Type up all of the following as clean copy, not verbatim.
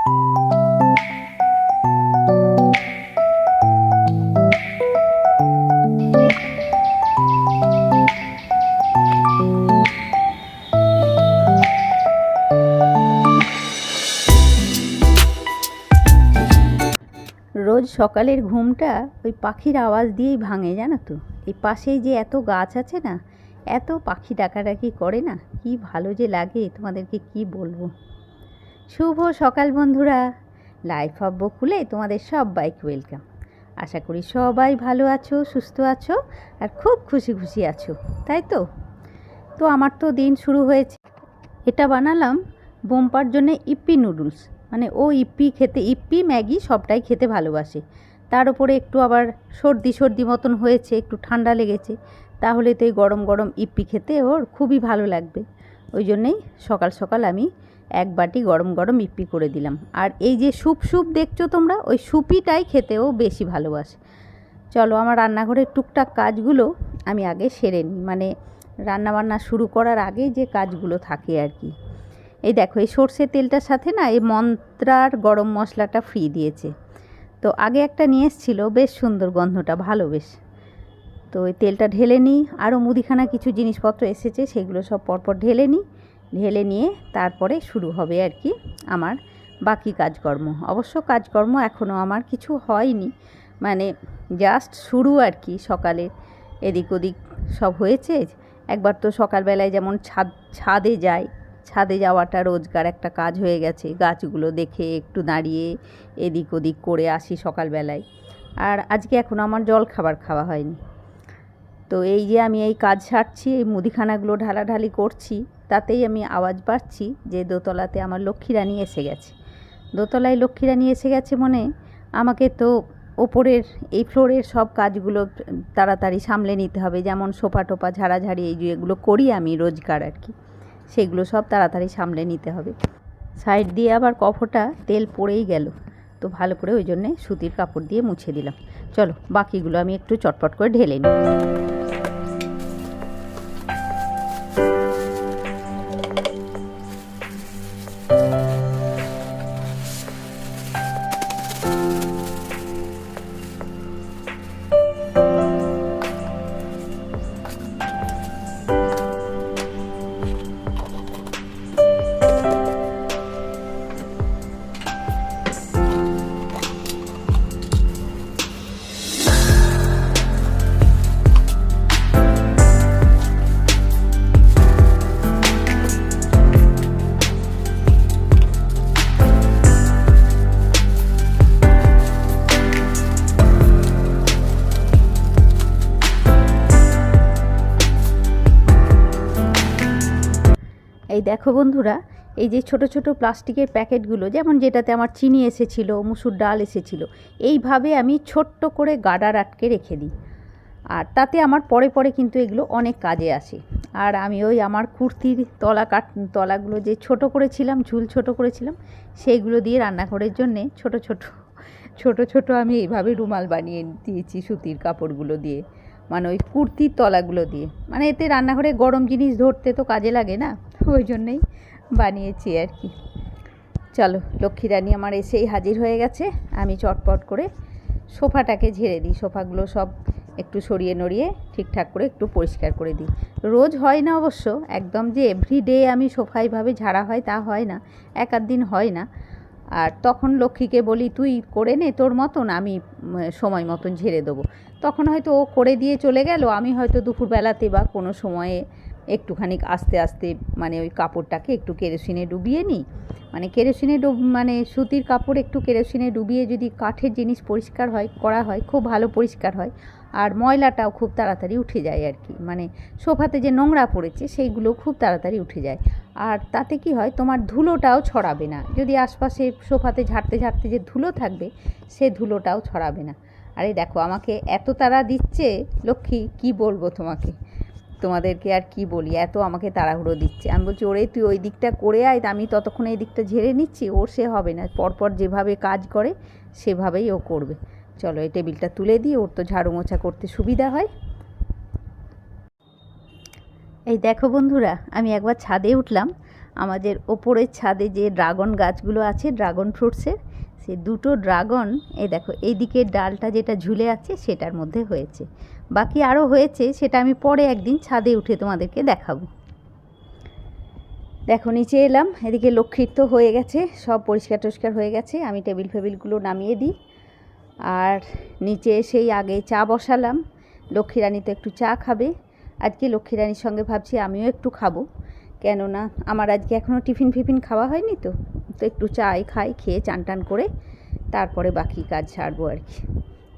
রোজ সকালের ঘুমটা ওই পাখির আওয়াজ দিয়েই ভাঙে, জানো তো। এই পাশেই যে এত গাছ আছে না, এত পাখি ডাকাডাকি করে না, কি ভালো যে লাগে তোমাদেরকে কি বলবো। শুভ সকাল বন্ধুরা, লাইফ অফ বকুলে তোমাদের সবাইকে ওয়েলকাম। আশা করি সবাই ভালো আছো, সুস্থ আছো আর খুব খুশি খুশি আছো, তাই তো। তো আমার তো দিন শুরু হয়েছে। এটা বানালাম বোম্পার জন্য ইপ্পি নুডলস। মানে ও ইপ্পি খেতে, ইপ্পি ম্যাগি সবটাই খেতে ভালোবাসে। তার উপরে একটু আবার সর্দি সর্দি মতন হয়েছে, একটু ঠান্ডা লেগেছে, তাহলে তো এই গরম গরম ইপ্পি খেতে ওর খুবই ভালো লাগবে। ওই জন্যেই সকাল সকাল আমি এক বাটি গরম গরম ইপ্পি করে দিলাম। আর এই যে স্যুপ স্যুপ দেখছো তোমরা, ওই স্যুপিটাই খেতেও বেশি ভালোবাসে। চলো আমার রান্নাঘরের টুকটাক কাজগুলো আমি আগে সেরে নিই, মানে রান্নাবান্না শুরু করার আগে যে কাজগুলো থাকে আর কি। এই দেখো, এই সর্ষের তেলটার সাথে না এই মন্ত্রার গরম মশলাটা ফ্রি দিয়েছে। তো আগে একটা নিয়ে এসেছিল, বেশ সুন্দর গন্ধটা ভালো বেশ। তো ওই তেলটা ঢেলে নিই, আরও মুদিখানা কিছু জিনিসপত্র এসেছে, সেগুলো সব পরপর ঢেলে নিই। ঢেলে নিয়ে তারপরে শুরু হবে আর কি আমার বাকি কাজকর্ম। অবশ্য কাজকর্ম এখনও আমার কিছু হয়নি, মানে জাস্ট শুরু আর কি। সকালে এদিক ওদিক সব হয়েছে। একবার তো সকালবেলায় যেমন ছাদে যাই, ছাদে যাওয়াটা রোজকার একটা কাজ হয়ে গেছে। গাছগুলো দেখে একটু দাঁড়িয়ে এদিক ওদিক করে আসি সকালবেলায়। আর আজকে এখনও আমার জল খাবার খাওয়া হয়নি। তো এই যে আমি এই কাজ সারছি, এই মুদিখানাগুলো ঢালাঢালি করছি, তাতেই আমি আওয়াজ পাচ্ছি যে দোতলাতে আমার লক্ষ্মীরানী এসে গেছে। দোতলায় লক্ষ্মীরানী এসে গেছে মনে আমাকে তো ওপরের এই ফ্লোরের সব কাজগুলো তাড়াতাড়ি সামলে নিতে হবে। যেমন সোফা টোপা ঝাড়াঝাড়ি এই যে এগুলো করি আমি রোজকার আর কি, সেগুলো সব তাড়াতাড়ি সামলে নিতে হবে। সাইড দিয়ে আবার কফটা তেল পড়েই গেল, তো ভালো করে ওই জন্যে সুতির কাপড় দিয়ে মুছে দিলাম। চলো বাকিগুলো আমি একটু চটপট করে ঢেলে নিই। এই দেখো বন্ধুরা, এই যে ছোট ছোট প্লাস্টিকের প্যাকেটগুলো, যেমন যেটাতে আমার চিনি এসেছিল, মুসুর ডাল এসেছিল, এইভাবে আমি ছোট্ট করে গার্ডার আটকে রেখে দিই। আর তাতে আমার পরে পরে কিন্তু এগুলো অনেক কাজে আসে। আর আমি ওই আমার কুর্তির তলাগুলো যে ছোট করেছিলাম, ঝুল ছোট করেছিলাম, সেইগুলো দিয়ে রান্নাঘরের জন্যে ছোট ছোট আমি এইভাবে রুমাল বানিয়ে দিয়েছি সুতির কাপড়গুলো দিয়ে, মানে ওই কুর্তির তলাগুলো দিয়ে। মানে এতে রান্নাঘরে গরম জিনিস ধরতে তো কাজে লাগে না, ওই জন্যেই বানিয়েছি আর কি। চলো লক্ষ্মীরানী আমার এসেই হাজির হয়ে গেছে। আমি চটপট করে সোফাটাকে ঝেড়ে দিই। সোফাগুলো সব একটু সরিয়ে নড়িয়ে ঠিকঠাক করে একটু পরিষ্কার করে দিই। রোজ হয় না অবশ্য, একদম যে এভরিডে আমি সোফা এইভাবে ঝাড়া হয় তা হয় না, এক আধ দিন হয় না। আর তখন লক্ষ্মীকে বলি তুই করে নে তোর মতন, আমি সময় মতন ঝেড়ে দেবো। তখন হয়তো ও করে দিয়ে চলে গেল, আমি হয়তো দুপুরবেলাতে বা কোনো সময়ে একটুখানি আস্তে আস্তে মানে ওই কাপড়টাকে একটু কেরোসিনে ডুবিয়ে নিই। মানে কেরোসিনে মানে সুতির কাপড় একটু কেরোসিনে ডুবিয়ে যদি কাঠের জিনিস পরিষ্কার করা হয় খুব ভালো পরিষ্কার হয়। আর ময়লাটাও খুব তাড়াতাড়ি উঠে যায় আর কি, মানে সোফাতে যে নোংরা পড়েছে সেইগুলো খুব তাড়াতাড়ি উঠে যায়। আর তাতে কি হয়, তোমার ধুলোটাও ছড়াবে না। যদি আশপাশে সোফাতে ঝাড়তে ঝাড়তে যে ধুলো থাকবে, সে ধুলোটাও ছড়াবে না। আরে দেখো আমাকে এত তাড়া দিচ্ছে লক্ষ্মী, কি বলবো তোমাদেরকে আর কি বলি, এত আমাকে তাড়াহুড়ো দিচ্ছে। আমি বলছি ওরে তুই ওই দিকটা করে আয়, আমি ততক্ষণ এই দিকটা ঝেড়ে নিচ্ছি। ওর সে হবে না, পরপর যেভাবে কাজ করে সেভাবেই ও করবে। চলো এই টেবিলটা তুলে দিই, ওর তো ঝাড়ু মোছা করতে সুবিধা হয়। এই দেখো বন্ধুরা, আমি একবার ছাদে উঠলাম, আমাদের ওপরের ছাদে যে ড্রাগন গাছগুলো আছে ড্রাগন ফ্রুটসের, সে দুটো ড্রাগন এই দেখো এই দিকের ডালটা যেটা ঝুলে আছে সেটার মধ্যে হয়েছে। বাকি আরও হয়েছে, সেটা আমি পরে একদিন ছাদে উঠে তোমাদেরকে দেখাবো। দেখো নিচে এলাম, এদিকে লক্ষ্মীর তো হয়ে গেছে, সব পরিষ্কার টরিষ্কার হয়ে গেছে। আমি টেবিল ফেবিলগুলো নামিয়ে দিই, আর নিচে এসেই আগে চা বসালাম। লক্ষ্মীরানী তো একটু চা খাবে আজকে। লক্ষ্মীরানীর সঙ্গে ভাবছি আমিও একটু খাবো, কেননা আমার আজকে এখনও টিফিন ফিফিন খাওয়া হয়নি, তো একটু চাই খাই, খেয়ে চান টান করে তারপরে বাকি কাজ ছাড়বো আর কি।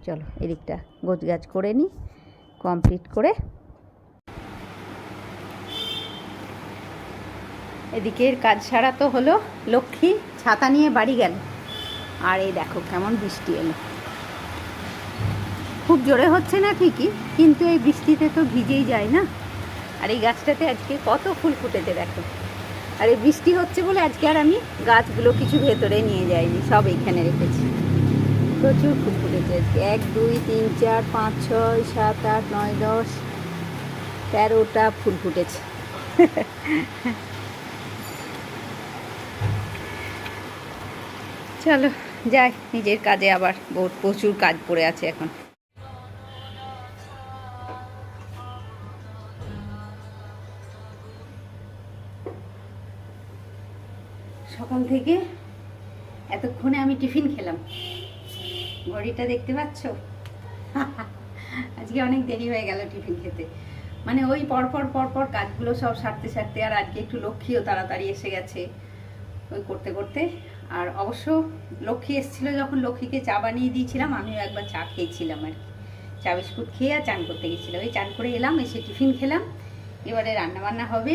চলো এদিকটা গোছগাছ করে নিই, কমপ্লিট করে। এদিকের কাজ সারা তো হলো। লক্ষ্মী ছাতা নিয়ে বাড়ি গেল, আর এই দেখো কেমন বৃষ্টি এলো। খুব জোরে হচ্ছে না ঠিকই, কিন্তু এই বৃষ্টিতে তো ভিজেই যায় না। আর এই গাছটাতে আজকে কত ফুল ফুটেছে দেখো। আর এই বৃষ্টি হচ্ছে বলে আজকে আর আমি গাছগুলো কিছু ভেতরে নিয়ে যাইনি, সব এইখানে রেখেছি। প্রচুর ফুল ফুটেছে আজকে। 1 2 3 4 5 6 7 8 9 10 13টা ফুল ফুটেছে। চলো যাই নিজের কাজে, আবার প্রচুর কাজ পড়ে আছে এখন। সকাল থেকে এতক্ষণে আমি টিফিন খেলাম। ঘড়িটা দেখতে পাচ্ছ? আজকে অনেক দেরি হয়ে গেল টিফিন খেতে। মানে ওই পরপর কাজগুলো সব সারতে সারতে, আর আজকে একটু লক্ষ্মীও তাড়াতাড়ি এসে গেছে ওই করতে করতে। আর অবশ্য লক্ষ্মী এসেছিলো যখন, লক্ষ্মীকে চা বানিয়ে দিয়েছিলাম, আমিও একবার চা খেয়েছিলাম আর কি। চা বিস্কুট খেয়ে আর চান করতে গেছিলাম। ওই চান করে এলাম, এসে টিফিন খেলাম। এবারে রান্নাবান্না হবে।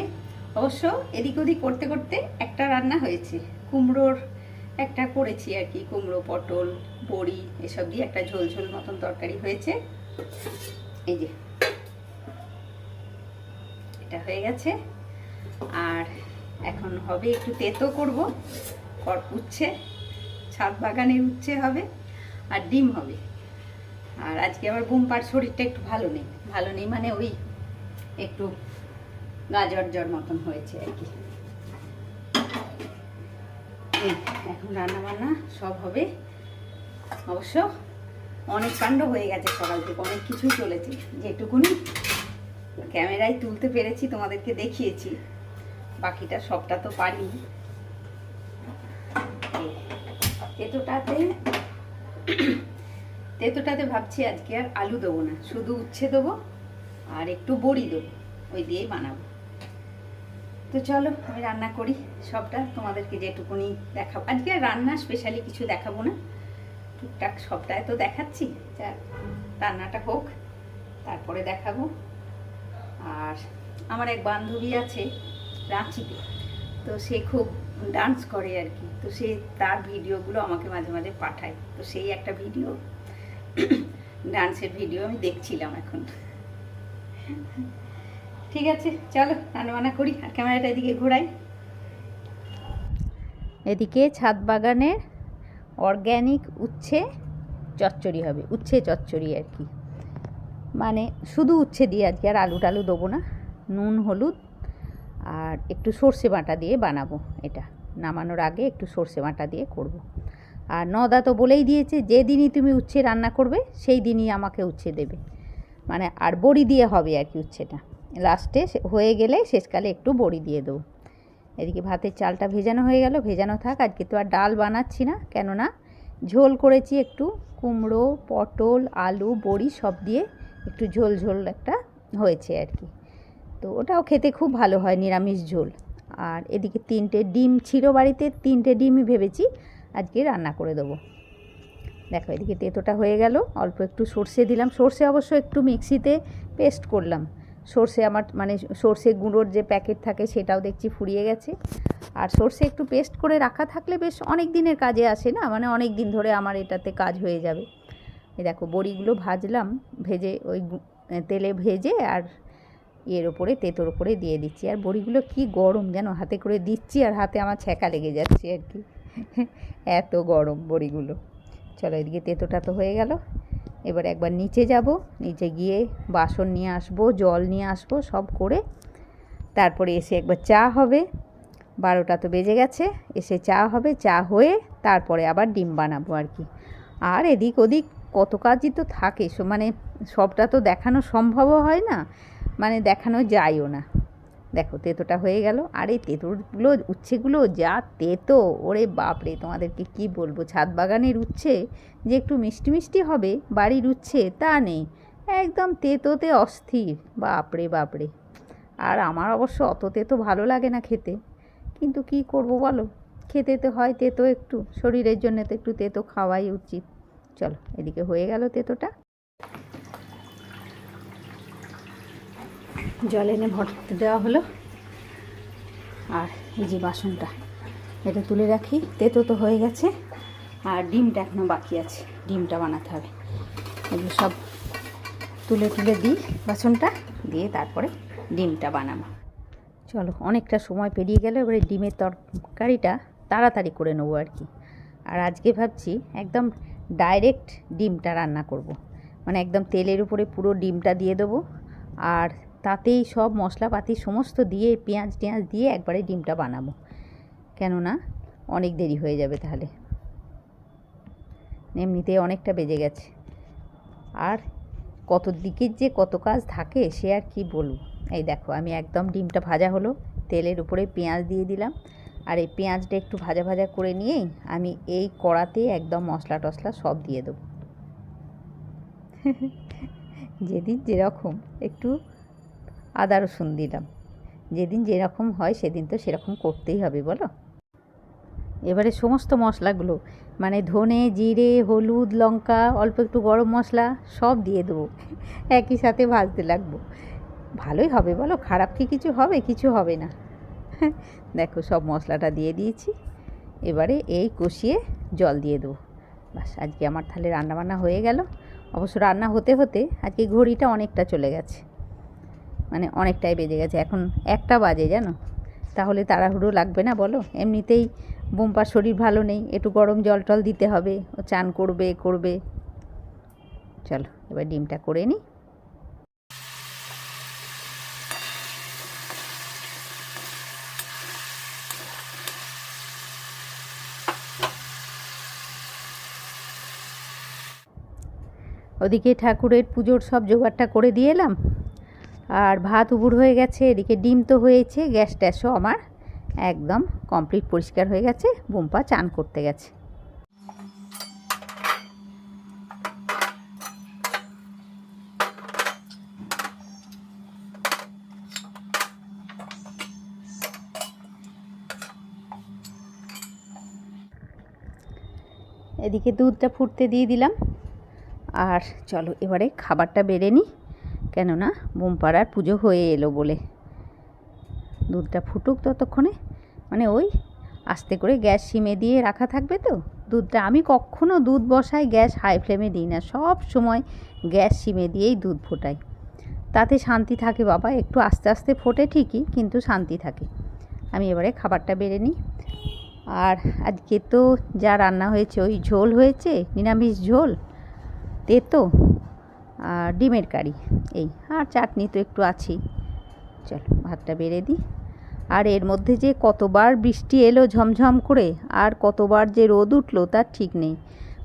অবশ্য এদিক ওদিক করতে করতে একটা রান্না হয়েছে, কুমড়োর একটা করেছি আর কি। কুমড়ো, পটল, বড়ি এসব দিয়ে একটা ঝোল ঝোল মতন তরকারি হয়েছে। এই যে এটা হয়ে গেছে। আর এখন হবে একটু তেতো করব, উচ্ছে, ছাদ বাগানের উচ্ছে হবে, আর ডিম হবে। আর আজকে আবার বুম্পার শরীরটা একটু ভালো নেই মানে ওই একটু গাজর জ্বর মতন হয়েছে আর কি। এখন রান্না বান্না সব হবে। অবশ্য অনেক কাণ্ড হয়ে গেছে সকাল থেকে, অনেক কিছুই চলেছে। যেটুকুনি ক্যামেরায় তুলতে পেরেছি তোমাদেরকে দেখিয়েছি, বাকিটা সবটা তো পারিনি। তেতোটাতে ভাবছি আজকে আর আলু দেবো না, শুধু উচ্ছে দেবো আর একটু বড়ি দেবো, ওই দিয়েই বানাবো। তো চলো আমি রান্না করি, সবটা তোমাদেরকে যেটুকুনি দেখাবো। আজকে আর রান্না স্পেশালি কিছু দেখাবো না, টুকটাক সবটাই তো দেখাচ্ছি। যা রান্নাটা হোক তারপরে দেখাবো। আর আমার এক বান্ধবী আছে রাঁচিতে, তো সে খুব ডান্স করে আর কি। তো সে তার ভিডিওগুলো আমাকে মাঝে মাঝে পাঠায়। তো সেই একটা ভিডিও, ডান্সের ভিডিও আমি দেখছিলাম এখন। ঠিক আছে চলো রান্নাবান্না করি, আর ক্যামেরাটা এদিকে ঘোরাই। এদিকে ছাদ বাগানের অর্গ্যানিক উচ্ছে চচ্চড়ি হবে, উচ্ছে চচ্চড়ি আর কি। মানে শুধু উচ্ছে দিয়ে আজকে, আর আলু টালু দেবো না। নুন হলুদ আর একটু সর্ষে বাটা দিয়ে বানাবো এটা। নামানোর আগে একটু সর্ষে বাটা দিয়ে করব। আর নদা তো বলেই দিয়েছে, যেদিনই তুমি উচ্ছে রান্না করবে সেই দিনই আমাকে উচ্ছে দেবে। মানে আর বড়ি দিয়ে হবে আর কি উচ্ছেটা। লাস্টে হয়ে গেলে শেষকালে একটু বড়ি দিয়ে দেবো। এদিকে ভাতের চালটা ভেজানো হয়ে গেল, ভেজানো থাক। আজকে তো আর ডাল বানাচ্ছি না, কেননা ঝোল করেছি একটু, কুমড়ো, পটল, আলু, বড়ি সব দিয়ে একটু ঝোল ঝোল একটা হয়েছে আর কি। তো ওটাও খেতে খুব ভালো হয়, নিরামিষ ঝোল। আর এদিকে 3টে ডিম ছিল বাড়িতে, 3টে ডিমই ভেবেছি আজকে রান্না করে দেবো। দেখো এদিকে তেতোটা হয়ে গেল, অল্প একটু সর্ষে দিলাম। সর্ষে অবশ্য একটু মিক্সিতে পেস্ট করলাম। সর্ষে আমার মানে সর্ষে গুঁড়োর যে প্যাকেট থাকে সেটাও দেখছি ফুরিয়ে গেছে। আর সর্ষে একটু পেস্ট করে রাখা থাকলে বেশ অনেক দিনের কাজে আসে না, মানে অনেক দিন ধরে আমার এটাতে কাজ হয়ে যাবে। এই দেখো বড়িগুলো ভাজলাম, ভেজে ওই তেলে ভেজে আর এর ওপরে তেতোর ওপরে দিয়ে দিচ্ছি। আর বড়িগুলো কি গরম যেন, হাতে করে দিচ্ছি আর হাতে আমার ছ্যাঁকা লেগে যাচ্ছে আর কি, এত গরম বড়িগুলো। চলো এদিকে তেতোটা তো হয়ে গেল। এবার একবার নিচে যাব, নিচে গিয়ে বাসন নিয়ে আসবো, জল নিয়ে আসবো, সব করে তারপরে এসে একবার চা হবে, 12টা তো বেজে গেছে, এসে চা হবে, চা হয়ে তারপরে আবার ডিম বানাবো আর কি। আর এদিক ওদিক কত কাজই তো থাকে, মানে সবটা তো দেখানো সম্ভবও হয় না, মানে দেখানো যায়ও না। দেখো তেঁতোটা হয়ে গেল। আর এই তেঁতোগুলো উচ্ছেগুলো যা তেঁতো, ওরে বাপরে, তোমাদেরকে কি বলবো। ছাদ বাগানের উচ্ছে যে একটু মিষ্টি মিষ্টি হবে, বাড়ির উচ্ছে তা নেই, একদম তেঁতোতে অস্থির, বাপরে বাপরে। আর আমার অবশ্য অত তেঁতো ভালো লাগে না খেতে, কিন্তু কি করব বলো, খেতে তো হয় তেঁতো, একটু শরীরের জন্য তো একটু তেঁতো খাওয়াই উচিত। চলো, এদিকে হয়ে গেল তেঁতোটা। জল এনে ভরতে দেওয়া হলো। আর এই যে বাসনটা, এটা তুলে রাখি। তেঁতো তো হয়ে গেছে, আর ডিমটা এখনও বাকি আছে, ডিমটা বানাতে হবে। এগুলো সব তুলে তুলে দিই বাসনটা, দিয়ে তারপরে ডিমটা বানাবো। চলো, অনেকটা সময় পেরিয়ে গেল, এবারে ডিমের তরকারিটা তাড়াতাড়ি করে নেবো আর কি। আর আজকে ভাবছি একদম ডাইরেক্ট ডিমটা রান্না করব। মানে একদম তেলের উপরে পুরো ডিমটা দিয়ে দেবো, আর তাতেই সব মশলাপাতি সমস্ত দিয়ে পেঁয়াজ টেঁয়াজ দিয়ে একবারে ডিমটা বানাবো, কেননা অনেক দেরি হয়ে যাবে তাহলে, এমনিতে অনেকটা বেজে গেছে। আর কত দিকের যে কত কাজ থাকে সে আর কি বলবো। এই দেখো, আমি একদম ডিমটা ভাজা হলো, তেলের উপরে পেঁয়াজ দিয়ে দিলাম। আর এই পেঁয়াজটা একটু ভাজা ভাজা করে নিয়েই আমি এই কড়াতে একদম মশলা টশলা সব দিয়ে দেবো। যেদিন যেরকম একটু আদা রসুন দিলাম, যেদিন যেরকম হয় সেদিন তো সেরকম করতেই হবে বলো। এবারে সমস্ত মশলাগুলো, মানে ধনে জিরে হলুদ লঙ্কা অল্প একটু গরম মশলা সব দিয়ে দেবো, একই সাথে ভাজতে লাগবো। ভালোই হবে বলো, খারাপ কি কিছু হবে? কিছু হবে না। দেখো সব মশলাটা দিয়ে দিয়েছি, এবারে এই কষিয়ে জল দিয়ে দেবো। বাস, আজকে আমার তাহলে রান্নাবান্না হয়ে গেল। অবশ্য রান্না হতে হতে আজকে ঘড়িটা অনেকটা চলে গেছে, মানে অনেকটাই বেজে গেছে, এখন 1টা বাজে জানো। তাহলে তাড়াহুড়ো লাগবে না বলো? এমনিতেই বোম্পার শরীর ভালো নেই, একটু গরম জল টল দিতে হবে, ও চান করবে। চলো এবার ডিমটা করে নিই। ওদিকে ঠাকুরের পুজোর সব জোগাড়টা করে দিয়ে এলাম, আর ভাত উবুর হয়ে গেছে, এদিকে ডিম তো হয়েছে, গ্যাস ট্যাসও আমার একদম কমপ্লিট পরিষ্কার হয়ে গেছে। বোম্পা চান করতে গেছে। এদিকে দুধটা ফুটতে দিয়ে দিলাম। আর চলো এবারে খাবারটা বেড়ে নিই, কেননা বোমপাড়ার পুজো হয়ে এলো বলে। দুধটা ফুটুক ততক্ষণে, মানে ওই আস্তে করে গ্যাস সিমে দিয়ে রাখা থাকবে তো দুধটা। আমি কখনো দুধ বসাই গ্যাস হাই ফ্লেমে দিই না, সব সময় গ্যাস সিমে দিয়েই দুধ ফোটাই, তাতে শান্তি থাকে বাবা। একটু আস্তে আস্তে ফোটে ঠিকই, কিন্তু শান্তি থাকে। আমি এবারে খাবারটা বেড়ে নিই। আর আজকে তো যা রান্না হয়েছে, ওই ঝোল হয়েছে, নিরামিষ ঝোল, তেঁতো আর ডিমের কারি, এই, আর চাটনি তো একটু আছেই। চলো ভাতটা বেড়ে দিই। আর এর মধ্যে যে কতবার বৃষ্টি এলো ঝমঝম করে, আর কতবার যে রোদ উঠলো তার ঠিক নেই।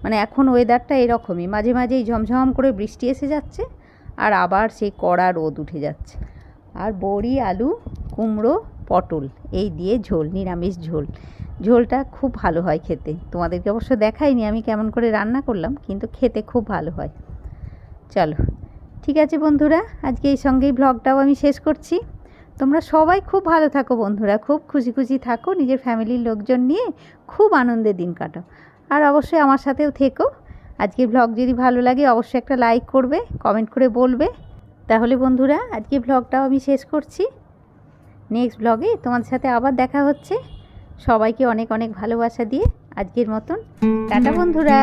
মানে এখন ওয়েদারটা এরকমই, মাঝে মাঝেই ঝমঝম করে বৃষ্টি এসে যাচ্ছে, আর আবার সেই কড়া রোদ উঠে যাচ্ছে। আর বড়ি আলু কুমড়ো পটল এই দিয়ে ঝোল, নিরামিষ ঝোল। ঝোলটা খুব ভালো হয় খেতে, তোমাদেরকে অবশ্য দেখাইনি আমি কেমন করে রান্না করলাম, কিন্তু খেতে খুব ভালো হয়। চলো ঠিক আছে বন্ধুরা, আজকে এই সঙ্গেই ব্লগটাও আমি শেষ করছি। তোমরা সবাই খুব ভালো থাকো বন্ধুরা, খুব খুশি খুশি থাকো, নিজের ফ্যামিলির লোকজন নিয়ে খুব আনন্দে দিন কাটাও। আর অবশ্যই আমার সাথেও থেকো। আজকের ব্লগ যদি ভালো লাগে অবশ্যই একটা লাইক করবে, কমেন্ট করে বলবে। তাহলে বন্ধুরা আজকে ব্লগটাও আমি শেষ করছি, নেক্সট ব্লগে তোমাদের সাথে আবার দেখা হচ্ছে। সবাইকে অনেক অনেক ভালোবাসা দিয়ে আজকের মতন টাটা বন্ধুরা।